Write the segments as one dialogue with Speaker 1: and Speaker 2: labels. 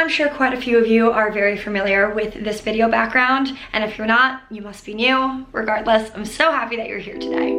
Speaker 1: I'm sure quite a few of you are very familiar with this video background, and if you're not, you must be new. Regardless, I'm so happy that you're here today.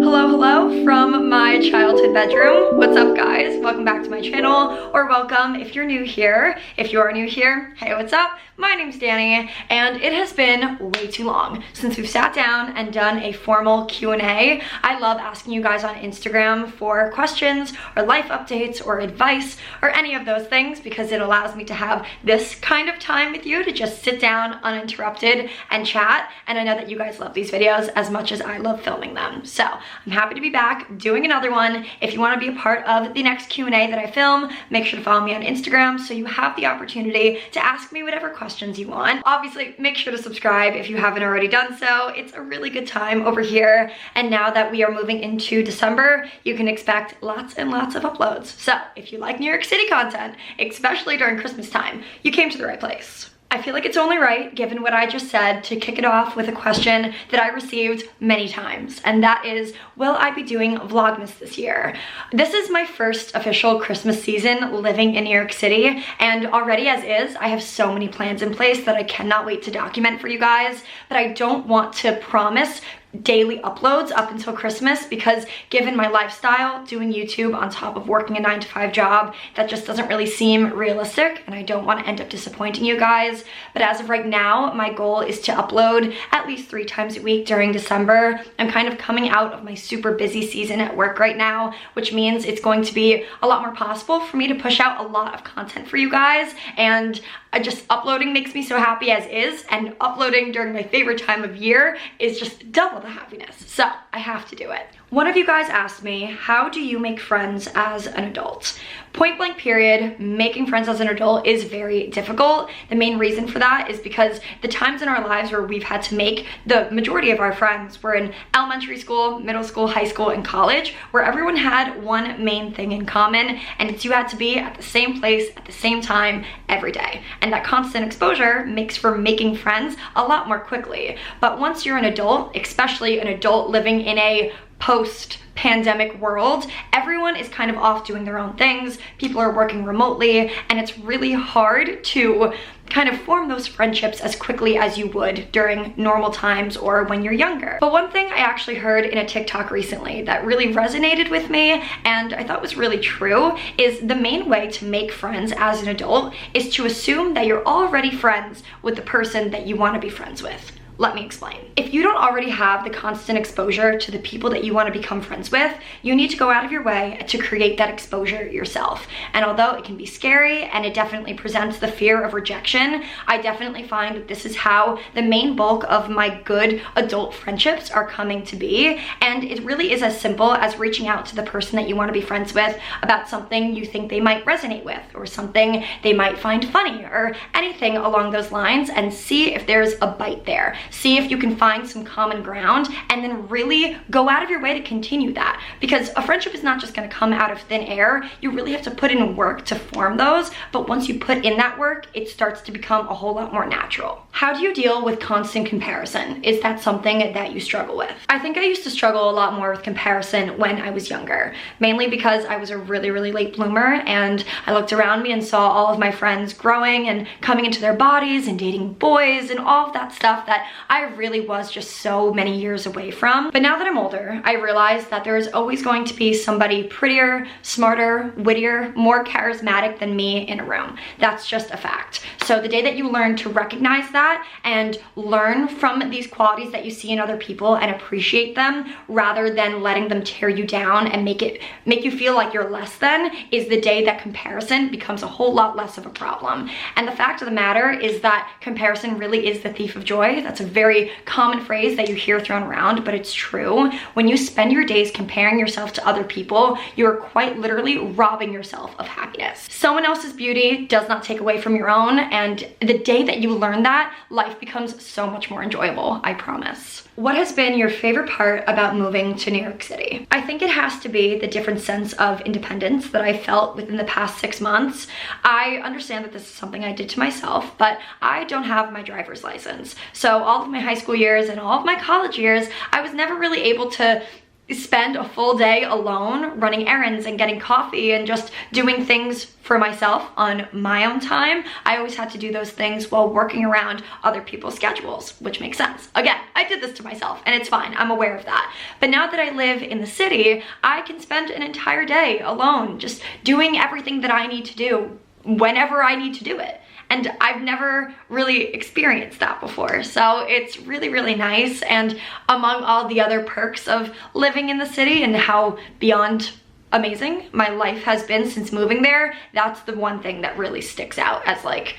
Speaker 1: Hello from my childhood bedroom. What's up, guys? Welcome back to my channel, or welcome if you're new here. If you are new here, hey, what's up? My name's Danny, and it has been way too long since we've sat down and done a formal Q&A. I love asking you guys on Instagram for questions or life updates or advice or any of those things because it allows me to have this kind of time with you to just sit down uninterrupted and chat. And I know that you guys love these videos as much as I love filming them. So I'm happy to be back doing another one. If you want to be a part of the next Q&A that I film, make sure to follow me on Instagram so you have the opportunity to ask me whatever questions you want. Obviously, make sure to subscribe if you haven't already done so. It's a really good time over here. And now that we are moving into December, you can expect lots and lots of uploads. So if you like New York City content, especially during Christmas time, you came to the right place. I feel like it's only right, given what I just said, to kick it off with a question that I received many times, and that is, will I be doing Vlogmas this year? This is my first official Christmas season living in New York City, and already as is, I have so many plans in place that I cannot wait to document for you guys, but I don't want to promise daily uploads up until Christmas because given my lifestyle, doing YouTube on top of working a 9-to-5 job, that just doesn't really seem realistic, and I don't want to end up disappointing you guys. But as of right now, my goal is to upload at least 3 times a week during December. I'm kind of coming out of my super busy season at work right now, which means it's going to be a lot more possible for me to push out a lot of content for you guys, and just uploading makes me so happy as is, and uploading during my favorite time of year is just double the happiness. So I have to do it. One of you guys asked me, how do you make friends as an adult? Point blank period, making friends as an adult is very difficult. The main reason for that is because the times in our lives where we've had to make the majority of our friends were in elementary school, middle school, high school, and college, where everyone had one main thing in common, and it's you had to be at the same place at the same time every day. And that constant exposure makes for making friends a lot more quickly. But once you're an adult, especially an adult living in a post-pandemic world, everyone is kind of off doing their own things. People are working remotely, and it's really hard to kind of form those friendships as quickly as you would during normal times or when you're younger. But one thing I actually heard in a TikTok recently that really resonated with me and I thought was really true is the main way to make friends as an adult is to assume that you're already friends with the person that you want to be friends with. Let me explain. If you don't already have the constant exposure to the people that you want to become friends with, you need to go out of your way to create that exposure yourself. And although it can be scary and it definitely presents the fear of rejection, I definitely find that this is how the main bulk of my good adult friendships are coming to be. And it really is as simple as reaching out to the person that you want to be friends with about something you think they might resonate with, or something they might find funny, or anything along those lines, and see if there's a bite there. See if you can find some common ground, and then really go out of your way to continue that, because a friendship is not just going to come out of thin air. You really have to put in work to form those, but once you put in that work, it starts to become a whole lot more natural. How do you deal with constant comparison? Is that something that you struggle with? I think I used to struggle a lot more with comparison when I was younger, mainly because I was a really late bloomer, and I looked around me and saw all of my friends growing and coming into their bodies and dating boys and all of that stuff that I really was just so many years away from. But now that I'm older, I realize that there is always going to be somebody prettier, smarter, wittier, more charismatic than me in a room. That's just a fact. So the day that you learn to recognize that and learn from these qualities that you see in other people and appreciate them rather than letting them tear you down and make you feel like you're less than, is the day that comparison becomes a whole lot less of a problem. And the fact of the matter is that comparison really is the thief of joy. That's a very common phrase that you hear thrown around, but it's true. When you spend your days comparing yourself to other people, you're quite literally robbing yourself of happiness. Someone else's beauty does not take away from your own, and the day that you learn that, life becomes so much more enjoyable, I promise. What has been your favorite part about moving to New York City? I think it has to be the different sense of independence that I felt within the past 6 months. I understand that this is something I did to myself, but I don't have my driver's license. So all of my high school years and all of my college years, I was never really able to spend a full day alone running errands and getting coffee and just doing things for myself on my own time. I always had to do those things while working around other people's schedules, which makes sense. Again, I did this to myself and it's fine. I'm aware of that. But now that I live in the city, I can spend an entire day alone just doing everything that I need to do whenever I need to do it. And I've never really experienced that before. So it's really, really nice. And among all the other perks of living in the city and how beyond amazing my life has been since moving there, that's the one thing that really sticks out as like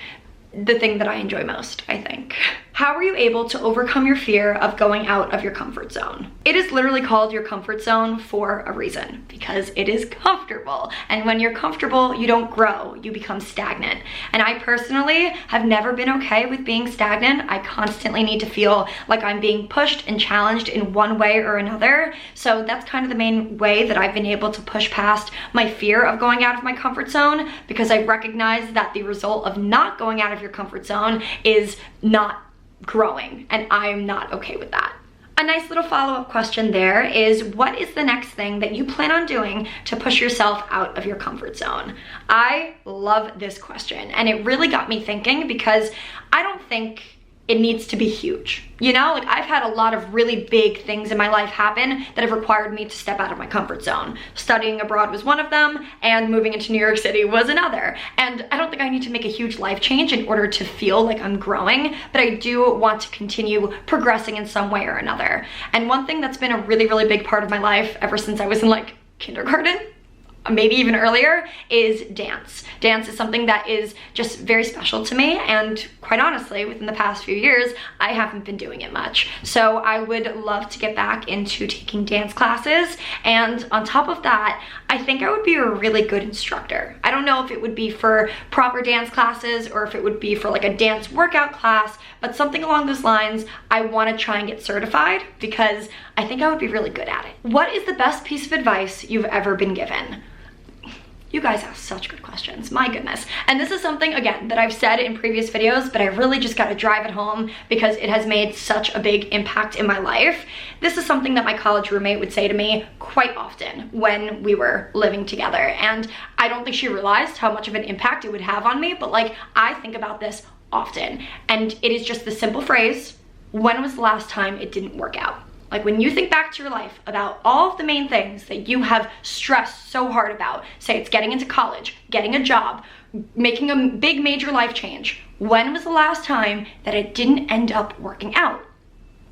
Speaker 1: the thing that I enjoy most, I think. How are you able to overcome your fear of going out of your comfort zone? It is literally called your comfort zone for a reason, because it is comfortable. And when you're comfortable, you don't grow, you become stagnant. And I personally have never been okay with being stagnant. I constantly need to feel like I'm being pushed and challenged in one way or another. So that's kind of the main way that I've been able to push past my fear of going out of my comfort zone, because I recognize that the result of not going out of your comfort zone is not growing, and I'm not okay with that. A nice little follow-up question there is, what is the next thing that you plan on doing to push yourself out of your comfort zone? I love this question, and it really got me thinking, because I don't think it needs to be huge. You know, like I've had a lot of really big things in my life happen that have required me to step out of my comfort zone. Studying abroad was one of them, and moving into New York City was another. And I don't think I need to make a huge life change in order to feel like I'm growing, but I do want to continue progressing in some way or another. And one thing that's been a really, really big part of my life ever since I was in like kindergarten, maybe even earlier, is dance. Dance is something that is just very special to me, and quite honestly, within the past few years, I haven't been doing it much. So I would love to get back into taking dance classes, and on top of that, I think I would be a really good instructor. I don't know if it would be for proper dance classes or if it would be for like a dance workout class, but something along those lines. I want to try and get certified because I think I would be really good at it. What is the best piece of advice you've ever been given? You guys ask such good questions, my goodness. And this is something, again, that I've said in previous videos, but I really just gotta drive it home because it has made such a big impact in my life. This is something that my college roommate would say to me quite often when we were living together. And I don't think she realized how much of an impact it would have on me, but like, I think about this often. And it is just the simple phrase, when was the last time it didn't work out? Like when you think back to your life about all of the main things that you have stressed so hard about, say it's getting into college, getting a job, making a big major life change, when was the last time that it didn't end up working out?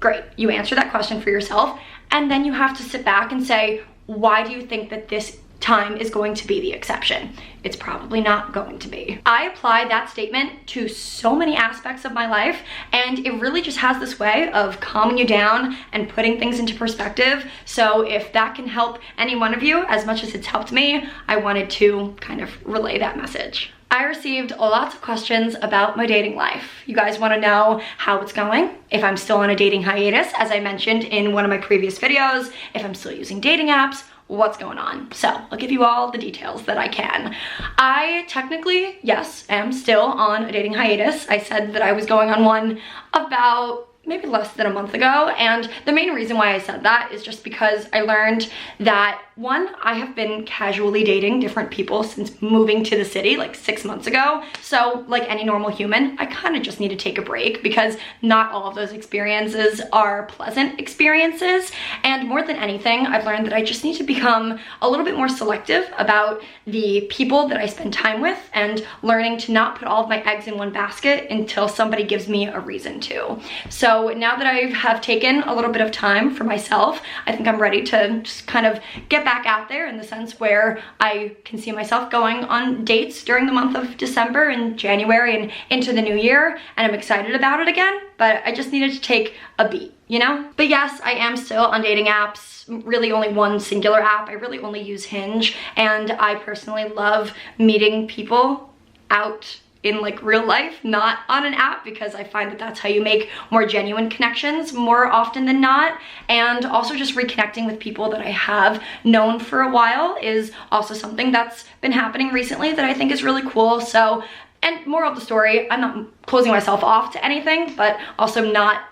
Speaker 1: Great, you answer that question for yourself, and then you have to sit back and say, why do you think that this time is going to be the exception? It's probably not going to be. I apply that statement to so many aspects of my life, and it really just has this way of calming you down and putting things into perspective. So if that can help any one of you as much as it's helped me, I wanted to kind of relay that message. I received lots of questions about my dating life. You guys want to know how it's going, if I'm still on a dating hiatus, as I mentioned in one of my previous videos, if I'm still using dating apps, what's going on. So I'll give you all the details that I can. I technically, yes, am still on a dating hiatus. I said that I was going on one about maybe less than a month ago, and the main reason why I said that is just because I learned that, one, I have been casually dating different people since moving to the city like 6 months ago. So like any normal human, I kind of just need to take a break because not all of those experiences are pleasant experiences. And more than anything, I've learned that I just need to become a little bit more selective about the people that I spend time with, and learning to not put all of my eggs in one basket until somebody gives me a reason to. So now that I have taken a little bit of time for myself, I think I'm ready to just kind of get back out there, in the sense where I can see myself going on dates during the month of December and January and into the new year, and I'm excited about it again, but I just needed to take a beat, you know? But yes, I am still on dating apps, really only one singular app. I really only use Hinge, and I personally love meeting people out in like real life, not on an app, because I find that that's how you make more genuine connections more often than not. And also just reconnecting with people that I have known for a while is also something that's been happening recently that I think is really cool. So, and moral of the story, I'm not closing myself off to anything, but also not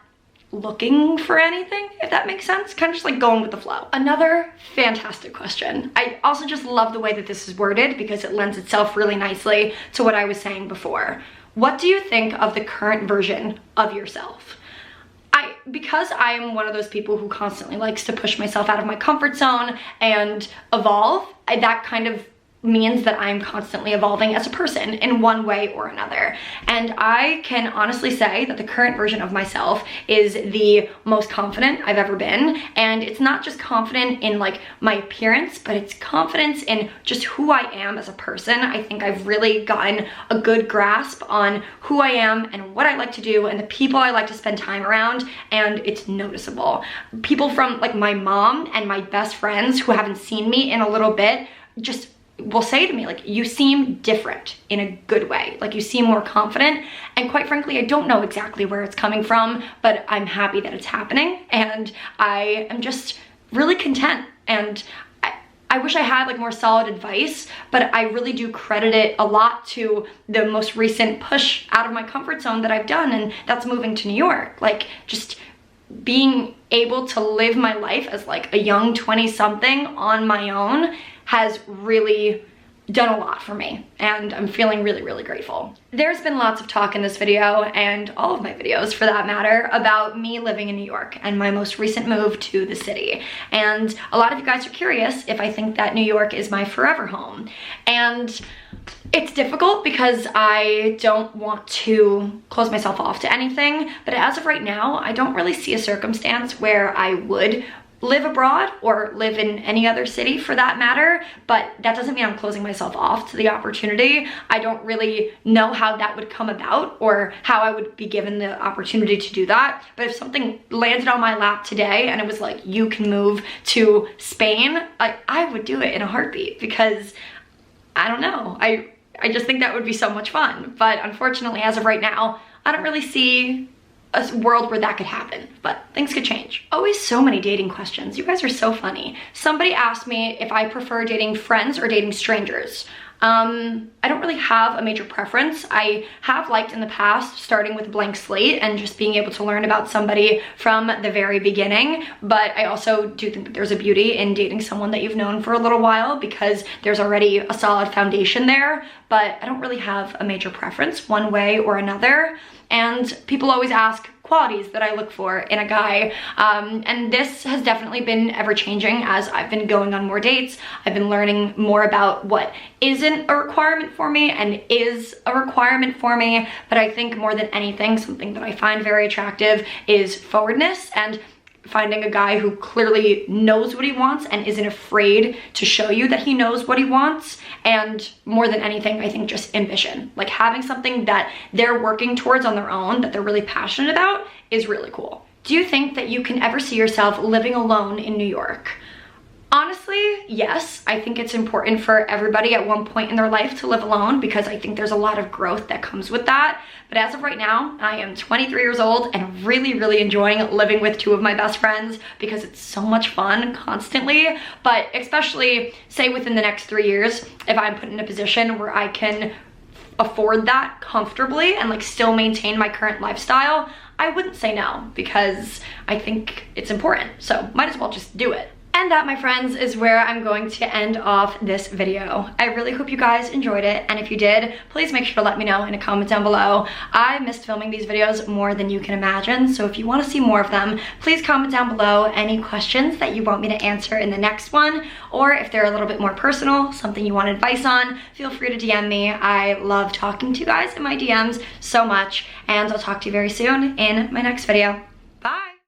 Speaker 1: looking for anything, if that makes sense. Kind of just like going with the flow. Another fantastic question. I also just love the way that this is worded because it lends itself really nicely to what I was saying before. What do you think of the current version of yourself? Because I am one of those people who constantly likes to push myself out of my comfort zone and evolve, that kind of means that I'm constantly evolving as a person in one way or another. And I can honestly say that the current version of myself is the most confident I've ever been. And it's not just confident in like my appearance, but it's confidence in just who I am as a person. I think I've really gotten a good grasp on who I am and what I like to do and the people I like to spend time around, and it's noticeable. People from like my mom and my best friends who haven't seen me in a little bit just will say to me, like, you seem different in a good way. Like, you seem more confident. And quite frankly, I don't know exactly where it's coming from, but I'm happy that it's happening. And I am just really content. And I wish I had like more solid advice, but I really do credit it a lot to the most recent push out of my comfort zone that I've done. And that's moving to New York. Like, just being able to live my life as like a young 20-something on my own has really done a lot for me, and I'm feeling really, really grateful. There's been lots of talk in this video, and all of my videos for that matter, about me living in New York and my most recent move to the city. And a lot of you guys are curious if I think that New York is my forever home. And it's difficult because I don't want to close myself off to anything, but as of right now, I don't really see a circumstance where I would live abroad or live in any other city for that matter, but that doesn't mean I'm closing myself off to the opportunity. I don't really know how that would come about or how I would be given the opportunity to do that. But if something landed on my lap today and it was like, you can move to Spain, I would do it in a heartbeat, because I don't know, I just think that would be so much fun. But unfortunately, as of right now, I don't really see a world where that could happen, but things could change. Always so many dating questions. You guys are so funny. Somebody asked me if I prefer dating friends or dating strangers. I don't really have a major preference. I have liked in the past starting with a blank slate and just being able to learn about somebody from the very beginning, but I also do think that there's a beauty in dating someone that you've known for a little while because there's already a solid foundation there. But I don't really have a major preference one way or another. And people always ask qualities that I look for in a guy, and this has definitely been ever-changing as I've been going on more dates. I've been learning more about what isn't a requirement for me and is a requirement for me. But I think more than anything, something that I find very attractive is forwardness, and finding a guy who clearly knows what he wants and isn't afraid to show you that he knows what he wants. And more than anything, I think just ambition. Like, having something that they're working towards on their own, that they're really passionate about, is really cool. Do you think that you can ever see yourself living alone in New York? Honestly, yes. I think it's important for everybody at one point in their life to live alone, because I think there's a lot of growth that comes with that. But as of right now, I am 23 years old and really, really enjoying living with two of my best friends because it's so much fun constantly. But especially, say within the next 3 years, if I'm put in a position where I can afford that comfortably and like still maintain my current lifestyle, I wouldn't say no, because I think it's important. So might as well just do it. And that, my friends, is where I'm going to end off this video. I really hope you guys enjoyed it, and if you did, please make sure to let me know in a comment down below. I missed filming these videos more than you can imagine, so if you want to see more of them, please comment down below any questions that you want me to answer in the next one, or if they're a little bit more personal, something you want advice on, feel free to DM me. I love talking to you guys in my DMs so much, and I'll talk to you very soon in my next video. Bye!